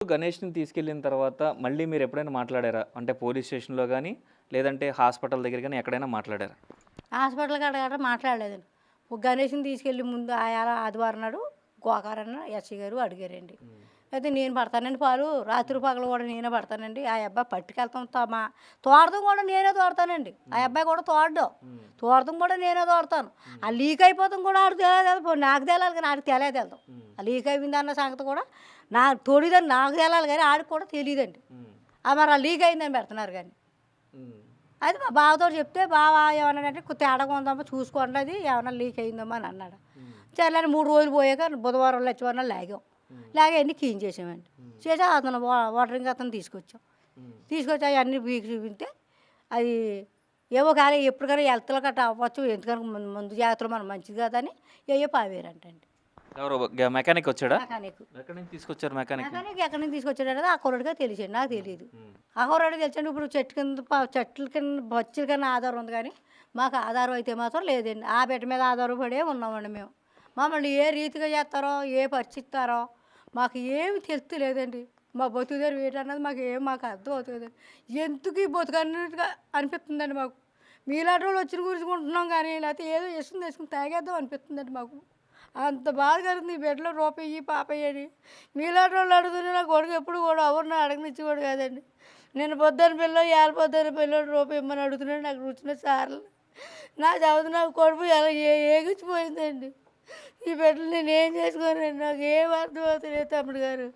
గణేష్‌ని తీసుకెళ్ళిన తర్వాత మళ్ళీ మీరెప్పుడైనా మాట్లాడారా? అంటే పోలీస్ స్టేషన్‌లో గాని, లేదంటే హాస్పిటల్ దగ్గర గాని ఎక్కడైనా మాట్లాడారా? హాస్పిటల్ కాడ గట్రా మాట్లాడలేదండి. గణేష్‌ని తీసుకెళ్ళి ముందు ఆదివారం నాడు గోకారన్న ఎస్‌ఐ గారు అడిగారండి. అయితే నేను పడతానండి పాలు, రాత్రి పగలు కూడా నేనే పడతానండి. ఆ అబ్బాయి పట్టుకెళ్తాం తోడతం కూడా నేనే తోడతానండి. ఆ అబ్బాయి కూడా తోడడు. తోడతం కూడా నేనే తోడతాను. ఆ లీక్ అయిపోతాం కూడా ఆడికి తెలియదు. పోనీ నాకు తెలాలి కానీ ఆడికి తెలియదు. ఆ లీక్ అయిపోయిందన్న సంగతి కూడా తోడిదని నాకు తెలాలి కానీ ఆడికి కూడా తెలియదండి. మరి ఆ లీక్ అయిందని పెడుతున్నారు కానీ. అయితే మా బావతో చెప్తే బావ ఏమన్నాడంటే తేడాగా ఉందమ్మా చూసుకోండి, అది ఏమన్నా లీక్ అయిందమ్మా అని అన్నాడు. సరే 3 రోజులు పోయాక బుధవారం లచ్చివారం లాగాం. లాగి అన్నీ క్లీన్ చేసామండి. చేసి అతను వాటరింగ్ అతను తీసుకొచ్చి అవన్నీ బీకి చూపిస్తే అది ఏవో కానీ ఎప్పటికైనా హెల్త్లో గట్రా అవ్వచ్చు, ఎందుకని ముందు జాగ్రత్తలు మనం మంచిది కాదని ఏయో పావేరంటండి. ఎవరో మెకానిక్ వచ్చాడా? మెకానిక్ ఎక్కడి నుంచి తీసుకొచ్చారు మెకానిక్? మెకానిక్ ఎక్కడి నుంచి తీసుకొచ్చాడనేది ఆ కుర్రాడికే తెలిసింది, నాకు తెలియదు. ఆ కుర్రాడికి తెలిసండి. ఇప్పుడు చెట్ల కింద బొచ్చుల కింద ఆధారం ఉంది కానీ మాకు ఆధారం అయితే మాత్రం లేదండి. ఆ బిడ్డ మీద ఆధారపడే ఉన్నామండి మేము. మమ్మల్ని ఏ రీతిగా చేస్తారో, ఏ పరిచిస్తారో మాకు ఏమి తెలుస్తలేదండి. మా బతుకుదేరు ఏంటన్నది మాకు అర్థం అవుతుంది. ఎందుకు ఈ బతుకన్నట్టుగా అనిపిస్తుందండి మాకు. మీలాంటి వాళ్ళు వచ్చిన గురించుకుంటున్నాం కానీ లేకపోతే ఏదో వేసుకుని తాగేద్దాం అనిపిస్తుందండి మాకు. అంత బాధ కలుగుతుంది. ఈ బిడ్డలో రూపాయి పాపయ్య అని మీలాంటి వాళ్ళు అడుగుతున్నా నా కొడుకు ఎప్పుడు కూడా ఎవరిని అడగనిచ్చేవాడు కాదండి. నేను పొద్దున్న పిల్ల ఏళ్ళ పొద్దున్న పిల్లడు రూపాయి ఇమ్మని అడుగుతున్నాడు. నాకు రుచిన సార్లు నా చదువు నాకు కొడుకు ఎలా ఏగిచ్చిపోయిందండి. ఈ బిడ్డలు నేను ఏం చేసుకోను, నాకు ఏం అర్థం అవుతుంది తమ్ముడు గారు.